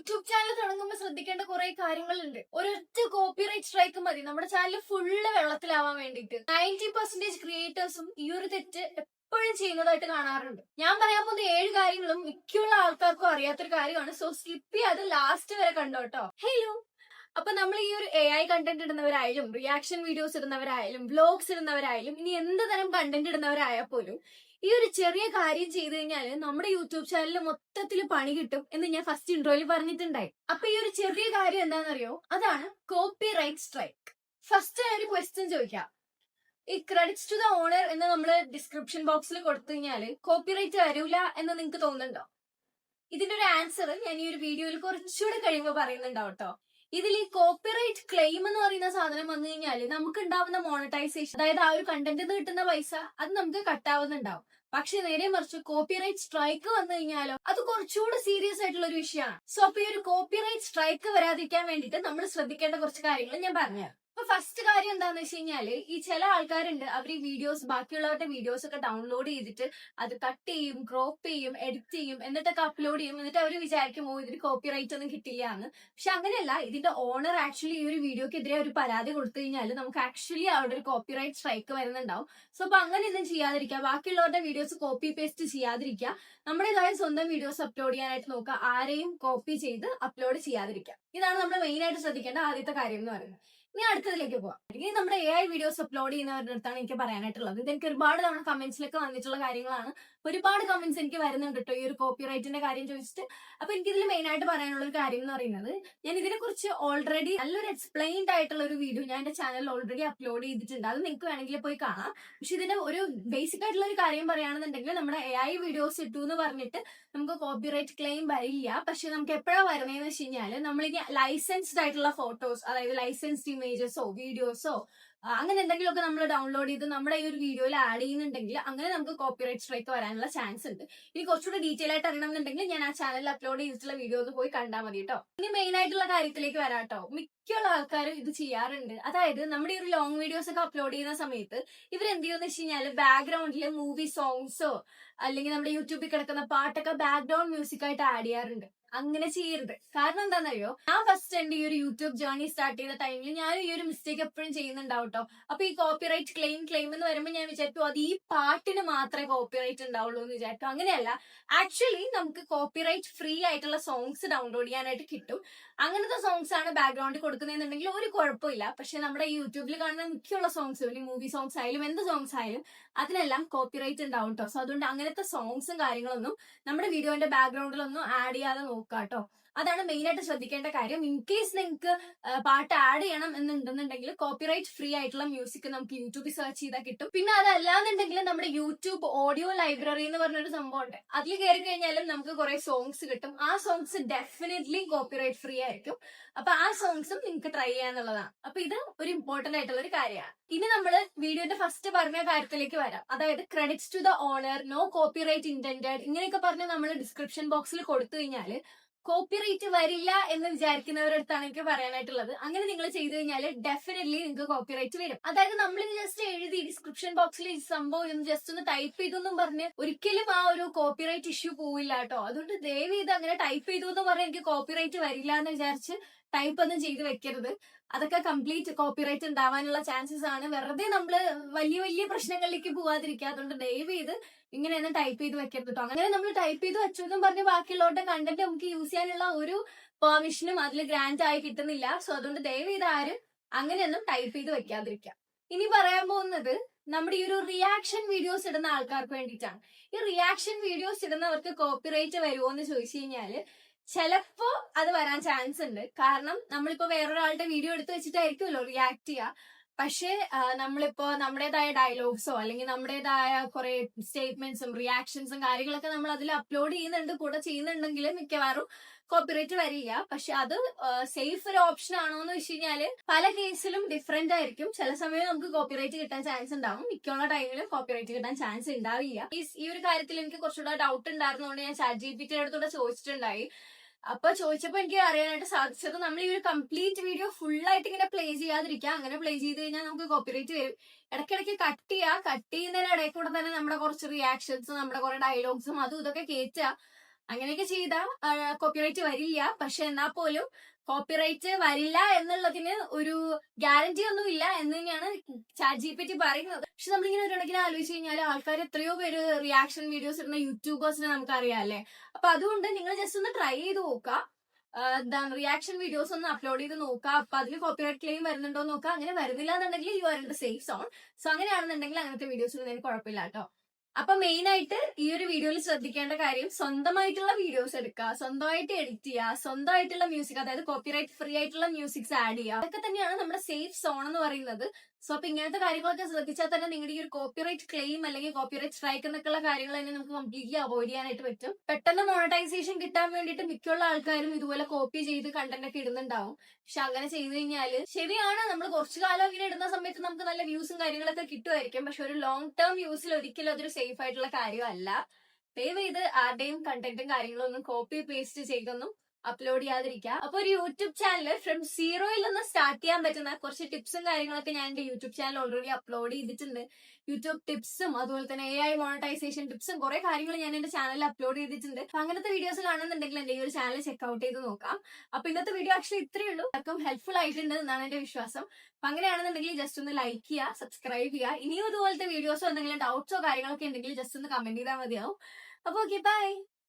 YouTube channel തുടങ്ങുമ്പോൾ ശ്രദ്ധിക്കേണ്ട കുറെ കാര്യങ്ങളുണ്ട്. ഒരൊറ്റ കോപ്പിറൈറ്റ് സ്ട്രൈക്ക് മതി നമ്മുടെ ചാനൽ ഫുള്ള് വെള്ളത്തിലാവാൻ വേണ്ടിയിട്ട്. 90% ക്രിയേറ്റേഴ്സും ഈ ഒരു തെറ്റ് എപ്പോഴും ചെയ്യുന്നതായിട്ട് കാണാറുണ്ട്. ഞാൻ പറയാൻ പോകുന്ന 7 കാര്യങ്ങളും മിക്കുള്ള ആൾക്കാർക്കും അറിയാത്തൊരു കാര്യമാണ്. സോ സ്കിപ്പ് ചെയ്യാതെ ലാസ്റ്റ് വരെ കണ്ടോട്ടോ. ഹലോ, അപ്പൊ നമ്മൾ ഈ ഒരു AI കണ്ടന്റ് ഇടുന്നവരായാലും റിയാക്ഷൻ വീഡിയോസ് ഇടുന്നവരായാലും വ്ലോഗ്സ് ഇടുന്നവരായാലും ഇനി എന്ത് തരം കണ്ടന്റ് ഇടുന്നവരായാൽ പോലും ഈ ഒരു ചെറിയ കാര്യം ചെയ്തു കഴിഞ്ഞാൽ നമ്മുടെ യൂട്യൂബ് ചാനലിൽ മൊത്തത്തിൽ പണി കിട്ടും എന്ന് ഞാൻ ഫസ്റ്റ് ഇൻട്രോയിൽ പറഞ്ഞിട്ടുണ്ടായി. അപ്പൊ ഈ ഒരു ചെറിയ കാര്യം എന്താണെന്നറിയോ? അതാണ് കോപ്പി റൈറ്റ് സ്ട്രൈക്ക്. ഫസ്റ്റ് ഒരു ക്വസ്റ്റ്യൻ ചോദിക്കാം. ഈ ക്രെഡിറ്റ്സ് ടു ദ ഓണർ എന്ന് നമ്മൾ ഡിസ്ക്രിപ്ഷൻ ബോക്സിൽ കൊടുത്തു കഴിഞ്ഞാല് കോപ്പിറൈറ്റ് വരൂല എന്ന് നിങ്ങൾക്ക് തോന്നുന്നുണ്ടോ? ഇതിന്റെ ഒരു ആൻസർ ഞാൻ ഈ ഒരു വീഡിയോയിൽ കുറച്ചുകൂടെ കഴിയുമ്പോൾ പറയുന്നുണ്ടാവും കേട്ടോ. ഇതിൽ ഈ കോപ്പിറൈറ്റ് ക്ലെയിം എന്ന് പറയുന്ന സാധനം വന്നു കഴിഞ്ഞാൽ നമുക്ക് ഉണ്ടാവുന്ന മോണിറ്റൈസേഷൻ, അതായത് ആ ഒരു കണ്ടന്റിൽ കിട്ടുന്ന പൈസ അത് നമുക്ക് കട്ടാവുന്നുണ്ടാവും. പക്ഷെ നേരെ മറിച്ച് കോപ്പിറൈറ്റ് സ്ട്രൈക്ക് വന്നു കഴിഞ്ഞാലോ അത് കുറച്ചുകൂടെ സീരിയസ് ആയിട്ടുള്ള ഒരു വിഷയമാണ്. സോ അപ്പൊ ഈ ഒരു കോപ്പിറൈറ്റ് സ്ട്രൈക്ക് വരാതിരിക്കാൻ വേണ്ടിയിട്ട് നമ്മൾ ശ്രദ്ധിക്കേണ്ട കുറച്ച് കാര്യങ്ങൾ ഞാൻ പറഞ്ഞുതരാം. അപ്പൊ ഫസ്റ്റ് കാര്യം എന്താന്ന് വെച്ച് കഴിഞ്ഞാല് ഈ ചില ആൾക്കാരുണ്ട്, അവർ ഈ വീഡിയോസ് ബാക്കിയുള്ളവരുടെ വീഡിയോസ് ഒക്കെ ഡൗൺലോഡ് ചെയ്തിട്ട് അത് കട്ട് ചെയ്യും, ക്രോപ്പ് ചെയ്യും, എഡിറ്റ് ചെയ്യും, എന്നിട്ടൊക്കെ അപ്ലോഡ് ചെയ്യും. എന്നിട്ട് അവർ വിചാരിക്കുമോ ഇതിന് കോപ്പിറൈറ്റ് ഒന്നും കിട്ടില്ല എന്ന്. പക്ഷെ അങ്ങനെയല്ല. ഇതിന്റെ ഓണർ ആക്ച്വലി ഈ ഒരു വീഡിയോക്കെതിരെ ഒരു പരാതി കൊടുത്തു കഴിഞ്ഞാൽ നമുക്ക് ആക്ച്വലി അവിടെ ഒരു കോപ്പിറൈറ്റ് സ്ട്രൈക്ക് വരുന്നുണ്ടാവും. സോ അപ്പൊ അങ്ങനെയൊന്നും ചെയ്യാതിരിക്കുക. ബാക്കിയുള്ളവരുടെ വീഡിയോസ് കോപ്പി പേസ്റ്റ് ചെയ്യാതിരിക്കുക. നമ്മുടേതായ സ്വന്തം വീഡിയോസ് അപ്ലോഡ് ചെയ്യാനായിട്ട് നോക്കുക. ആരെയും കോപ്പി ചെയ്ത് അപ്ലോഡ് ചെയ്യാതിരിക്കുക. ഇതാണ് നമ്മൾ മെയിൻ ആയിട്ട് ശ്രദ്ധിക്കേണ്ട ആദ്യത്തെ കാര്യം എന്ന് പറയുന്നത്. ഇനി അടുത്തതിലേക്ക് പോവാം. ഇനി നമ്മുടെ AI വീഡിയോസ് അപ്ലോഡ് ചെയ്യുന്നവരുടെ അടുത്താണ് എനിക്ക് പറയാനായിട്ടുള്ളത്. ഇത് എനിക്ക് ഒരുപാട് തവണ കമന്റ്സിലൊക്കെ വന്നിട്ടുള്ള കാര്യങ്ങളാണ്. ഒരുപാട് കമന്റ്സ് എനിക്ക് വരുന്നുണ്ട് കേട്ടോ ഈ ഒരു കോപ്പിറൈറ്റിന്റെ കാര്യം ചോദിച്ചിട്ട്. അപ്പൊ എനിക്ക് ഇതിൽ മെയിൻ ആയിട്ട് പറയാനുള്ള ഒരു കാര്യം എന്ന് പറയുന്നത്, ഞാൻ ഇതിനെ കുറിച്ച് ഓൾറെഡി നല്ലൊരു എക്സ്പ്ലെയിൻഡ് ആയിട്ടുള്ള ഒരു വീഡിയോ ഞാൻ എന്റെ ചാനലിൽ ഓൾറെഡി അപ്ലോഡ് ചെയ്തിട്ടുണ്ട്. അത് നിങ്ങൾക്ക് വേണമെങ്കിൽ പോയി കാണാം. പക്ഷെ ഇതിന്റെ ഒരു ബേസിക് ആയിട്ടുള്ള ഒരു കാര്യം പറയുകയാണെന്നുണ്ടെങ്കിൽ, നമ്മുടെ AI വീഡിയോസ് ഇട്ടു എന്ന് പറഞ്ഞിട്ട് നമുക്ക് കോപ്പിറൈറ്റ് ക്ലെയിം വരില്ല. പക്ഷെ നമുക്ക് എപ്പോഴാണ് വരുന്നതെന്ന് വെച്ച് കഴിഞ്ഞാൽ, നമ്മളിനി ലൈസൻസ്ഡ് ആയിട്ടുള്ള ഫോട്ടോസ്, അതായത് ലൈസൻസ്ഡ് ഇമേജസോ വീഡിയോസോ അങ്ങനെ എന്തെങ്കിലുമൊക്കെ നമ്മൾ ഡൗൺലോഡ് ചെയ്ത് നമ്മുടെ ഈ ഒരു വീഡിയോയിൽ ആഡ് ചെയ്യുന്നുണ്ടെങ്കിൽ അങ്ങനെ നമുക്ക് കോപ്പിറൈറ്റ് സ്ട്രൈക്ക് വരാനുള്ള ചാൻസ് ഉണ്ട്. ഇനി കുറച്ചുകൂടി ഡീറ്റെയിൽ ആയിട്ട് അറിയണമെന്നുണ്ടെങ്കിൽ ഞാൻ ആ ചാനലിൽ അപ്ലോഡ് ചെയ്തിട്ടുള്ള വീഡിയോ ഒന്ന് പോയി കണ്ടാൽ മതി കേട്ടോ. ഇനി മെയിൻ ആയിട്ടുള്ള കാര്യത്തിലേക്ക് വരാം കേട്ടോ. മിക്കുള്ള ആൾക്കാരും ഇത് ചെയ്യാറുണ്ട്. അതായത് നമ്മുടെ ഈ ഒരു ലോങ് വീഡിയോസ് ഒക്കെ അപ്ലോഡ് ചെയ്യുന്ന സമയത്ത് ഇവരെന്ത് ചെയ്യുമെന്ന് വെച്ച് കഴിഞ്ഞാൽ ബാക്ക്ഗ്രൗണ്ടിൽ മൂവി സോങ്സോ അല്ലെങ്കിൽ നമ്മുടെ യൂട്യൂബിൽ കിടക്കുന്ന പാട്ടൊക്കെ ബാക്ക്ഗ്രൗണ്ട് മ്യൂസിക് ആയിട്ട് ആഡ് ചെയ്യാറുണ്ട്. അങ്ങനെ ചെയ്യരുത്. കാരണം എന്താണെന്നറിയോ, ഞാൻ ഫസ്റ്റ് എന്റെ ഈ ഒരു യൂട്യൂബ് ജേർണി സ്റ്റാർട്ട് ചെയ്ത ടൈമിൽ ഞാൻ ഈ ഒരു മിസ്റ്റേക്ക് എപ്പോഴും ചെയ്യുന്നുണ്ടാവും കേട്ടോ. അപ്പൊ ഈ കോപ്പിറൈറ്റ് ക്ലെയിം എന്ന് വരുമ്പോൾ ഞാൻ വിചാരിക്കും അത് ഈ പാട്ടിന് മാത്രമേ കോപ്പിറൈറ്റ് ഉണ്ടാവുള്ളൂ എന്ന് വിചാരിക്കും. അങ്ങനെയല്ല. ആക്ച്വലി നമുക്ക് കോപ്പിറൈറ്റ് ഫ്രീ ആയിട്ടുള്ള സോങ്സ് ഡൗൺലോഡ് ചെയ്യാനായിട്ട് കിട്ടും. അങ്ങനത്തെ സോങ്സ് ആണ് ബാക്ക്ഗ്രൗണ്ടിൽ കൊടുക്കുന്നതെന്നുണ്ടെങ്കിൽ ഒരു കുഴപ്പമില്ല. പക്ഷെ നമ്മുടെ ഈ യൂട്യൂബിൽ കാണുന്ന മിക്കുള്ള സോങ്സ്, ഒരു മൂവി സോങ്സ് ആയാലും എന്ത് സോങ്സ് ആയാലും അതിനെല്ലാം കോപ്പിറൈറ്റ് ഉണ്ടാവും കേട്ടോ. സോ അതുകൊണ്ട് അങ്ങനത്തെ സോങ്സും കാര്യങ്ങളൊന്നും നമ്മുടെ വീഡിയോന്റെ ബാക്ക്ഗ്രൗണ്ടിലൊന്നും ആഡ് ചെയ്യാതെ നോക്കുക കേട്ടോ. അതാണ് മെയിൻ ആയിട്ട് ശ്രദ്ധിക്കേണ്ട കാര്യം. ഇൻ കേസ് നിങ്ങൾക്ക് പാട്ട് ആഡ് ചെയ്യണം എന്നുണ്ടെന്നുണ്ടെങ്കിൽ കോപ്പിറൈറ്റ് ഫ്രീ ആയിട്ടുള്ള മ്യൂസിക് നമുക്ക് യൂട്യൂബിൽ സെർച്ച് ചെയ്താൽ കിട്ടും. പിന്നെ അതല്ലാന്നുണ്ടെങ്കിൽ നമ്മുടെ യൂട്യൂബ് ഓഡിയോ ലൈബ്രറി എന്ന് പറഞ്ഞൊരു സംഭവം ഉണ്ട്. അതിൽ കയറി കഴിഞ്ഞാലും നമുക്ക് കുറെ സോങ്സ് കിട്ടും. ആ സോങ്സ് ഡെഫിനറ്റ്ലി കോപ്പിറൈറ്റ് ഫ്രീ ആയിരിക്കും. അപ്പൊ ആ സോങ്സും നിങ്ങൾക്ക് ട്രൈ ചെയ്യാന്നുള്ളതാണ്. അപ്പൊ ഇത് ഒരു ഇമ്പോർട്ടന്റ് ആയിട്ടുള്ള ഒരു കാര്യമാണ്. ഇനി നമ്മൾ വീഡിയോന്റെ ഫസ്റ്റ് പറഞ്ഞ കാര്യത്തിലേക്ക് വരാം. അതായത് credits to the owner, no copyright intended, ഇങ്ങനെയൊക്കെ പറഞ്ഞ് നമ്മൾ ഡിസ്ക്രിപ്ഷൻ ബോക്സിൽ കൊടുത്തു കഴിഞ്ഞാൽ കോപ്പിറൈറ്റ് വരില്ല എന്ന് വിചാരിക്കുന്നവരുടെ അടുത്താണ് എനിക്ക് പറയാനായിട്ടുള്ളത്. അങ്ങനെ നിങ്ങൾ ചെയ്തു കഴിഞ്ഞാൽ ഡെഫിനറ്റ്ലി നിങ്ങൾക്ക് കോപ്പിറൈറ്റ് വരും. അതായത് നമ്മൾ ജസ്റ്റ് എഴുതി ഡിസ്ക്രിപ്ഷൻ ബോക്സിൽ ഈ സംഭവം ഒന്ന് ജസ്റ്റ് ഒന്ന് ടൈപ്പ് ചെയ്തെന്നും പറഞ്ഞ് ഒരിക്കലും ആ ഒരു കോപ്പിറൈറ്റ് ഇഷ്യൂ പോവില്ല കേട്ടോ. അതുകൊണ്ട് ദയവ് ചെയ്ത് അങ്ങനെ ടൈപ്പ് ചെയ്തു എന്ന് പറഞ്ഞാൽ എനിക്ക് കോപ്പിറൈറ്റ് വരില്ല എന്ന് വിചാരിച്ച് ടൈപ്പ് ഒന്നും ചെയ്ത് വെക്കരുത്. അതൊക്കെ കംപ്ലീറ്റ് കോപ്പിറൈറ്റ് ഉണ്ടാവാനുള്ള ചാൻസസ് ആണ്. വെറുതെ നമ്മള് വലിയ വലിയ പ്രശ്നങ്ങളിലേക്ക് പോവാതിരിക്കുക. അതുകൊണ്ട് ദയവ് ചെയ്ത് ഇങ്ങനെയൊന്നും ടൈപ്പ് ചെയ്ത് വെക്കരുത് കേട്ടോ. അങ്ങനെ നമ്മൾ ടൈപ്പ് ചെയ്ത് വെച്ചു എന്നും പറഞ്ഞ് ബാക്കിയുള്ളവരുടെ കണ്ടന്റ് നമുക്ക് യൂസ് ചെയ്യാനുള്ള ഒരു പെർമിഷനും അതിൽ ഗ്രാന്റ് ആയി കിട്ടുന്നില്ല. സോ അതുകൊണ്ട് ദയവ് ചെയ്ത് ആരും അങ്ങനെയൊന്നും ടൈപ്പ് ചെയ്ത് വെക്കാതിരിക്കുക. ഇനി പറയാൻ പോകുന്നത് നമ്മുടെ ഈ ഒരു റിയാക്ഷൻ വീഡിയോസ് ഇടുന്ന ആൾക്കാർക്ക് വേണ്ടിയിട്ടാണ്. ഈ റിയാക്ഷൻ വീഡിയോസ് ഇടുന്നവർക്ക് കോപ്പിറൈറ്റ് വരുമോ എന്ന് ചോദിച്ചു കഴിഞ്ഞാല് ചിലപ്പോ അത് വരാൻ ചാൻസ് ഉണ്ട്. കാരണം നമ്മളിപ്പോ വേറൊരാളുടെ വീഡിയോ എടുത്ത് വെച്ചിട്ടായിരിക്കുമല്ലോ റിയാക്ട് ചെയ്യുക. പക്ഷെ നമ്മളിപ്പോ നമ്മുടേതായ ഡയലോഗ്സോ അല്ലെങ്കിൽ നമ്മുടേതായ കുറെ സ്റ്റേറ്റ്മെന്റ്സും റിയാക്ഷൻസും കാര്യങ്ങളൊക്കെ നമ്മൾ അതിൽ അപ്ലോഡ് ചെയ്യുന്നുണ്ട്, കൂടെ ചെയ്യുന്നുണ്ടെങ്കിൽ മിക്കവാറും കോപ്പിറൈറ്റ് വരില്ല. പക്ഷെ അത് സേഫ് ഒരു ഓപ്ഷൻ ആണോ എന്ന് വെച്ച് കഴിഞ്ഞാല് പല കേസിലും ഡിഫറെന്റ് ആയിരിക്കും. ചില സമയം നമുക്ക് കോപ്പിറൈറ്റ് കിട്ടാൻ ചാൻസ് ഉണ്ടാവും, മിക്കുള്ള ടൈമിലും കോപ്പിറൈറ്റ് കിട്ടാൻ ചാൻസ് ഉണ്ടാവില്ല. ഈ ഒരു കാര്യത്തിൽ എനിക്ക് കുറച്ചുകൂടെ ഡൗട്ട് ഉണ്ടായിരുന്നതുകൊണ്ട് ഞാൻ ChatGPT അടുത്തൂടെ ചോദിച്ചിട്ടുണ്ടായി. അപ്പൊ ചോദിച്ചപ്പോ എനിക്ക് അറിയാനായിട്ട് സാധിച്ചത്, നമ്മൾ ഈ ഒരു കംപ്ലീറ്റ് വീഡിയോ ഫുൾ ആയിട്ട് ഇങ്ങനെ പ്ലേ ചെയ്യാതിരിക്കുക. അങ്ങനെ പ്ലേ ചെയ്ത് കഴിഞ്ഞാൽ നമുക്ക് കോപ്പിറൈറ്റ് വരും. ഇടയ്ക്കിടയ്ക്ക് കട്ട് ചെയ്യുന്നതിനിടയിൽ കൂടെ തന്നെ നമ്മുടെ കുറച്ച് റിയാക്ഷൻസ്, നമ്മുടെ കുറെ ഡയലോഗ്സും അതും ഇതൊക്കെ കയറ്റുക. അങ്ങനെയൊക്കെ ചെയ്താൽ കോപ്പിറൈറ്റ് വരില്ല. പക്ഷെ എന്നാൽ പോലും കോപ്പിറൈറ്റ് വരില്ല എന്നുള്ളതിന് ഒരു ഗ്യാരണ്ടി ഒന്നും ഇല്ല എന്ന് തന്നെയാണ് ChatGPT പറയുന്നത്. പക്ഷെ നമ്മളിങ്ങനെ ഒരു കണക്കിന് ആലോചിച്ച് കഴിഞ്ഞാൽ ആൾക്കാർ എത്രയോ പേര് റിയാക്ഷൻ വീഡിയോസ് ഇടുന്ന യൂട്യൂബേഴ്സിനെ നമുക്ക് അറിയാല്ലേ. അപ്പൊ അതുകൊണ്ട് നിങ്ങൾ ജസ്റ്റ് ഒന്ന് ട്രൈ ചെയ്ത് നോക്കുക. എന്താണ് റിയാക്ഷൻ വീഡിയോസ് ഒന്ന് അപ്ലോഡ് ചെയ്ത് നോക്കുക. അപ്പൊ അതിൽ കോപ്പിറൈറ്റ് ക്ലെയിം വരുന്നുണ്ടോ നോക്കുക. അങ്ങനെ വരുന്നില്ല എന്നുണ്ടെങ്കിൽ you are in the safe zone. So അങ്ങനെയാണെന്നുണ്ടെങ്കിൽ അങ്ങനത്തെ വീഡിയോസ് ഒന്നും കുഴപ്പമില്ല കേട്ടോ. അപ്പൊ മെയിൻ ആയിട്ട് ഈ ഒരു വീഡിയോയിൽ ശ്രദ്ധിക്കേണ്ട കാര്യം, സ്വന്തമായിട്ടുള്ള വീഡിയോസ് എടുക്കുക, സ്വന്തമായിട്ട് എഡിറ്റ് ചെയ്യുക, സ്വന്തമായിട്ടുള്ള മ്യൂസിക്, അതായത് കോപ്പിറൈറ്റ് ഫ്രീ ആയിട്ടുള്ള മ്യൂസിക്സ് ആഡ് ചെയ്യുക. അതൊക്കെ തന്നെയാണ് നമ്മുടെ സേഫ് സോൺ എന്ന് പറയുന്നത്. സോ അപ്പൊ ഇങ്ങനത്തെ കാര്യങ്ങളൊക്കെ ശ്രദ്ധിച്ചാൽ തന്നെ നിങ്ങളുടെ ഈ ഒരു കോപ്പിറൈറ്റ് ക്ലെയിം അല്ലെങ്കിൽ കോപ്പിറൈറ്റ് സ്ട്രൈക്ക് എന്നൊക്കെയുള്ള കാര്യങ്ങൾ തന്നെ നമുക്ക് കംപ്ലീറ്റ്ലി അവോയ്ഡ് ചെയ്യാനായിട്ട് പറ്റും. പെട്ടെന്ന് മോണിറ്റൈസേഷൻ കിട്ടാൻ വേണ്ടിയിട്ട് മിക്കുള്ള ആൾക്കാരും ഇതുപോലെ കോപ്പി ചെയ്ത് കണ്ടന്റ് ഒക്കെ ഇടുന്നുണ്ടാവും. പക്ഷെ അങ്ങനെ ചെയ്തു കഴിഞ്ഞാല് ശരിയാണ്, നമ്മൾ കുറച്ചു കാലം ഇങ്ങനെ ഇടുന്ന സമയത്ത് നമുക്ക് നല്ല വ്യൂസും കാര്യങ്ങളൊക്കെ കിട്ടുമായിരിക്കും. പക്ഷെ ഒരു ലോങ് ടേം യൂസിൽ ഒരിക്കലും അതൊരു സേഫ് ആയിട്ടുള്ള കാര്യമല്ല. ദയവ് ചെയ്ത് ആരുടെയും കണ്ടന്റും കാര്യങ്ങളും ഒന്നും കോപ്പി പേസ്റ്റ് ചെയ്തൊന്നും അപ്ലോഡ് ചെയ്യാതിരിക്കുക. അപ്പൊ ഒരു യൂട്യൂബ് ചാനൽ ഫ്രം സീറോയിൽ നിന്ന് സ്റ്റാർട്ട് ചെയ്യാൻ പറ്റുന്ന കുറച്ച് ടിപ്സും കാര്യങ്ങളൊക്കെ ഞാൻ എന്റെ യൂട്യൂബ് ചാനൽ ഓൾറെഡി അപ്ലോഡ് ചെയ്തിട്ടുണ്ട്. യൂട്യൂബ് ടിപ്സും അതുപോലെ തന്നെ AI മോണിറ്റൈസേഷൻ ടിപ്സും കുറെ കാര്യങ്ങൾ ഞാൻ എന്റെ ചാനലിൽ അപ്ലോഡ് ചെയ്തിട്ടുണ്ട്. അപ്പൊ അങ്ങനത്തെ വീഡിയോസ് കാണുന്നുണ്ടെങ്കിൽ എന്റെ ഈ ഒരു ചാനൽ ചെക്ക്ഔട്ട് ചെയ്ത് നോക്കാം. അപ്പൊ ഇന്നത്തെ വീഡിയോ ആക്ച്വലി ഇത്രയേ ഉള്ളൂ. അതൊക്കെ ഹെൽപ്ഫുൾ ആയിട്ടുണ്ട് എന്നാണ് എന്റെ വിശ്വാസം. അപ്പൊ അങ്ങനെയാണെന്നുണ്ടെങ്കിൽ ജസ്റ്റ് ഒന്ന് ലൈക്ക് ചെയ്യുക, സബ്സ്ക്രൈബ് ചെയ്യുക. ഇനിയും ഇതുപോലത്തെ വീഡിയോസോ എന്തെങ്കിലും ഡൗട്ട്സോ കാര്യങ്ങളൊക്കെ ഉണ്ടെങ്കിൽ ജസ്റ്റ് ഒന്ന് കമന്റ് ചെയ്താൽ മതിയാവും. അപ്പൊ ഓക്കെ, ബൈ.